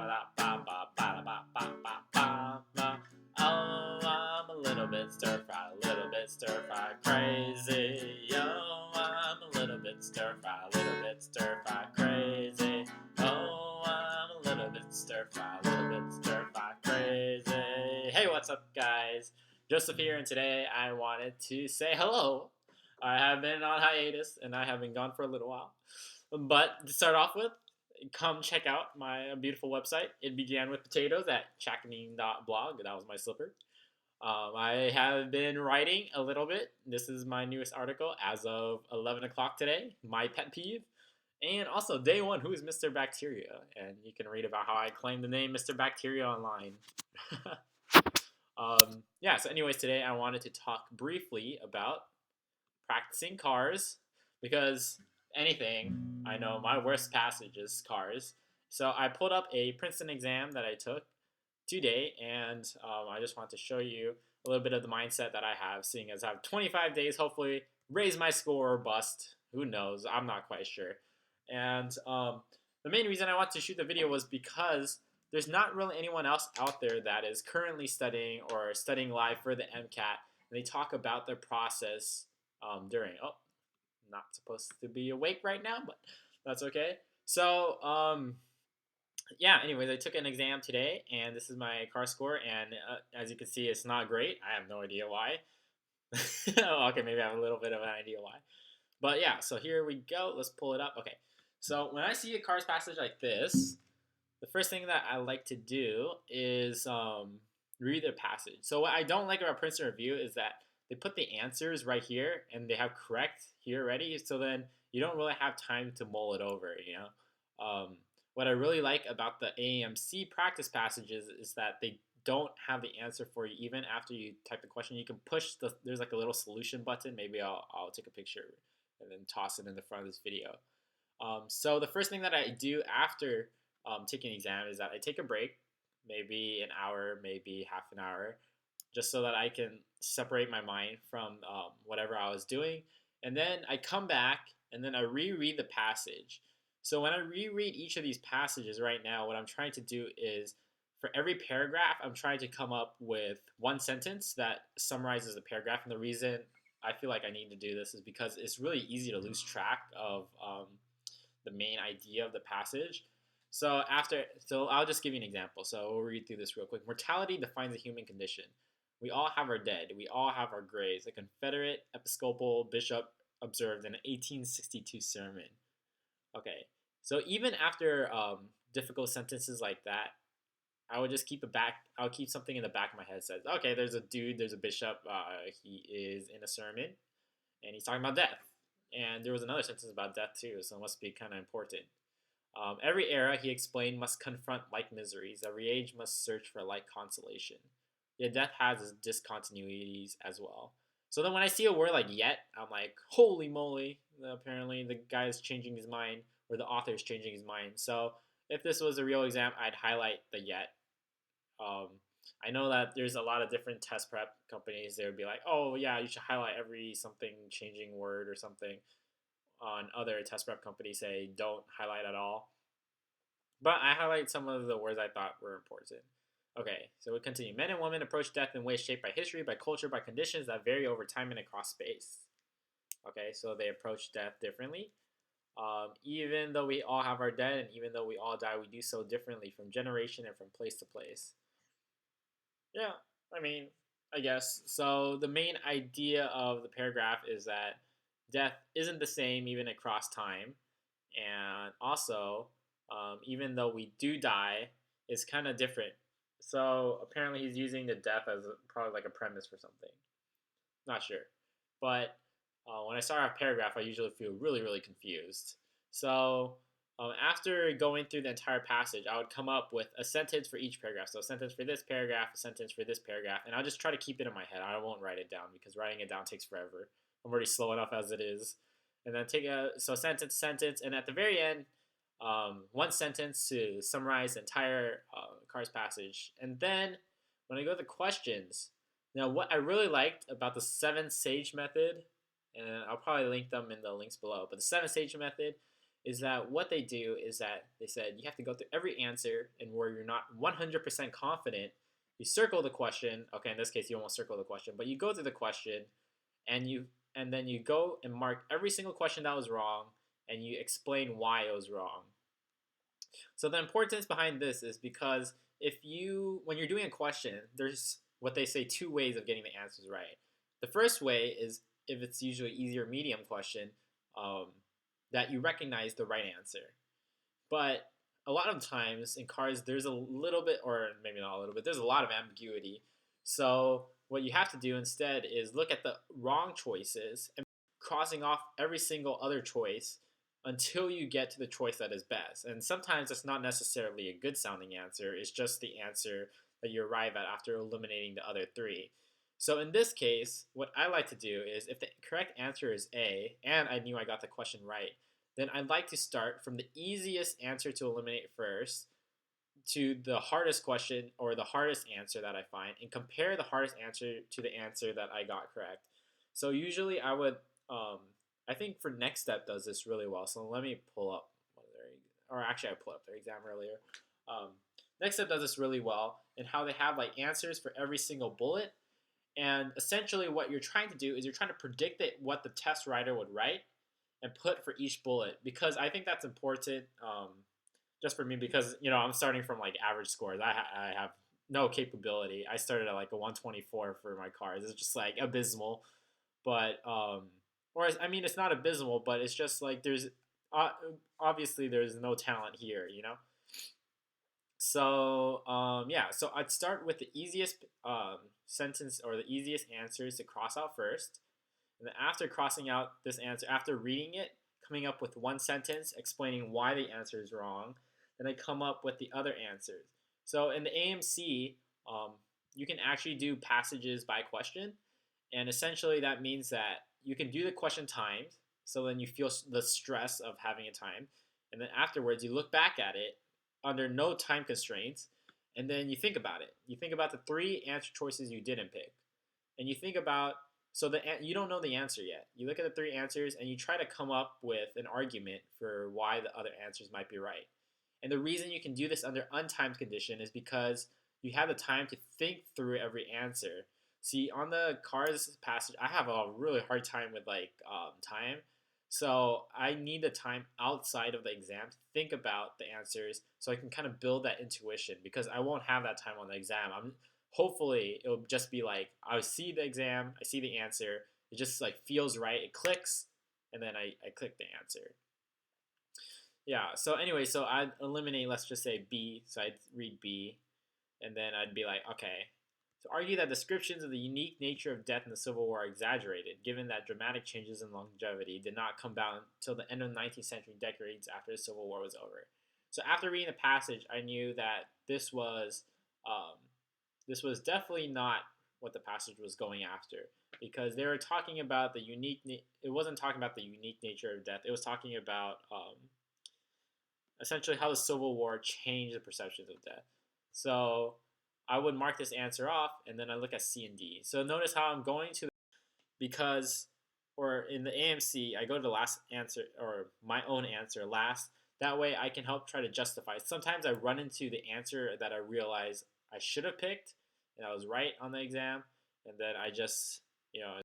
Oh, I'm a little bit stir-fry, a little bit stir-fry crazy. Yo, I'm a little bit stir-fry, a little bit stir-fry crazy. Oh, I'm a little bit stir-fry, a little bit stir-fry crazy. Hey, what's up, guys? Joseph here, and today I wanted to say hello. I have been on hiatus, and I have been gone for a little while. But to start off with, come check out my beautiful website. It began with potatoes at chackaning.blog. That was my slipper. I have been writing a little bit. This is my newest article as of 11 o'clock today. My pet peeve. And also, day one, who is Mr. Bacteria? And you can read about how I claim the name Mr. Bacteria online. Yeah, so anyways, today I wanted to talk briefly about practicing cars because anything, I know my worst passage is cars. So I pulled up a Princeton exam that I took today, and I just want to show you a little bit of the mindset that I have, seeing as I have 25 days, hopefully raise my score or bust. Who knows? I'm not quite sure. And the main reason I want to shoot the video was because there's not really anyone else out there that is currently studying or studying live for the MCAT. And they talk about their process during. Oh, not supposed to be awake right now, but that's okay. So, yeah, anyways, I took an exam today, and this is my car score, and as you can see, it's not great. I have no idea why. Okay, maybe I have a little bit of an idea why. But yeah, so here we go. Let's pull it up. Okay, so when I see a car's passage like this, the first thing that I like to do is read the passage. So what I don't like about Princeton Review is that they put the answers right here, and they have correct here ready, so then you don't really have time to mull it over, you know? What I really like about the AMC practice passages is that they don't have the answer for you even after you type the question. You can push there's like a little solution button. Maybe I'll take a picture and then toss it in the front of this video. So the first thing that I do after taking an exam is that I take a break, maybe an hour, maybe half an hour, just so that I can separate my mind from whatever I was doing. And then I come back and then I reread the passage. So when I reread each of these passages right now, what I'm trying to do is for every paragraph, I'm trying to come up with one sentence that summarizes the paragraph. And the reason I feel like I need to do this is because it's really easy to lose track of the main idea of the passage. So I'll just give you an example. So we'll read through this real quick. Mortality defines the human condition. We all have our dead. We all have our graves. A Confederate Episcopal bishop observed in an 1862 sermon. Okay, so even after difficult sentences like that, I would just I'll keep something in the back of my head that says, okay, there's a dude, there's a bishop, he is in a sermon, and he's talking about death. And there was another sentence about death too, so it must be kind of important. Every era, he explained, must confront like miseries. Every age must search for like consolation. Yet death has its discontinuities as well. So then when I see a word like yet, I'm like, holy moly, apparently the guy is changing his mind, or the author is changing his mind. So if this was a real exam, I'd highlight the yet. I know that there's a lot of different test prep companies. They would be like, oh yeah, you should highlight every something changing word or something. On other test prep companies say don't highlight at all. But I highlight some of the words I thought were important. Okay, so we continue. Men and women approach death in ways shaped by history, by culture, by conditions that vary over time and across space. Okay, so they approach death differently. Even though we all have our dead and even though we all die, we do so differently from generation and from place to place. Yeah, I mean, I guess. So the main idea of the paragraph is that death isn't the same even across time. And also, even though we do die, it's kind of different. So apparently he's using the death as probably like a premise for something. Not sure. But when I start a paragraph, I usually feel really, really confused. So after going through the entire passage, I would come up with a sentence for each paragraph. So a sentence for this paragraph, a sentence for this paragraph, and I'll just try to keep it in my head. I won't write it down because writing it down takes forever. I'm already slow enough as it is. And then sentence, and at the very end, one sentence to summarize the entire car's passage. And then when I go to the questions, now what I really liked about the 7 sage method, and I'll probably link them in the links below, but the 7 sage method is that what they do is that they said you have to go through every answer, and where you're not 100% confident, you circle the question. Okay, in this case, you won't circle the question, but you go through the question, and then you go and mark every single question that was wrong, and you explain why it was wrong. So the importance behind this is because when you're doing a question, there's what they say two ways of getting the answers right. The first way is if it's usually easy or medium question, um, that you recognize the right answer. But a lot of times in cars, there's a little bit, or maybe not a little bit, there's a lot of ambiguity. So what you have to do instead is look at the wrong choices and crossing off every single other choice until you get to the choice that is best. And sometimes it's not necessarily a good sounding answer, it's just the answer that you arrive at after eliminating the other three. So in this case, what I like to do is if the correct answer is A, and I knew I got the question right, then I'd like to start from the easiest answer to eliminate first to the hardest question or the hardest answer that I find, and compare the hardest answer to the answer that I got correct. So usually I would, I think for Next Step does this really well. So let me pull up one of their, or actually I pulled up their exam earlier. Um, Next Step does this really well in how they have like answers for every single bullet. And essentially what you're trying to do is you're trying to predict what the test writer would write and put for each bullet, because I think that's important, just for me, because I'm starting from like average scores. I have no capability. I started at like a 124 for my cars. It's just like abysmal, but or I mean it's not abysmal, but it's just like there's obviously there's no talent here. So yeah, so I'd start with the easiest sentence or the easiest answers to cross out first. And then after crossing out this answer, after reading it, coming up with one sentence explaining why the answer is wrong, then I come up with the other answers. So in the AMC, you can actually do passages by question. And essentially that means that you can do the question timed, so then you feel the stress of having a time. And then afterwards, you look back at it under no time constraints, and then you think about it. You think about the three answer choices you didn't pick. And you think about, you don't know the answer yet. You look at the three answers and you try to come up with an argument for why the other answers might be right. And the reason you can do this under untimed condition is because you have the time to think through every answer. See, on the cars passage, I have a really hard time with time. So I need the time outside of the exam to think about the answers so I can kind of build that intuition, because I won't have that time on the exam. Hopefully it'll just be like I see the exam, I see the answer, it just like feels right, it clicks, and then I click the answer. Yeah, so anyway, so I'd eliminate, let's just say B, so I'd read B, and then I'd be like, okay, to argue that descriptions of the unique nature of death in the Civil War are exaggerated, given that dramatic changes in longevity did not come about until the end of the 19th century, decades after the Civil War was over. So after reading the passage, I knew that this was definitely not what the passage was going after, because they were talking about the unique. It wasn't talking about the unique nature of death. It was talking about essentially how the Civil War changed the perceptions of death. So I would mark this answer off, and then I look at C and D. So notice how I'm going to, because, or in the AMC, I go to the last answer, or my own answer last. That way I can help try to justify. Sometimes I run into the answer that I realize I should have picked, and I was right on the exam, and then I just,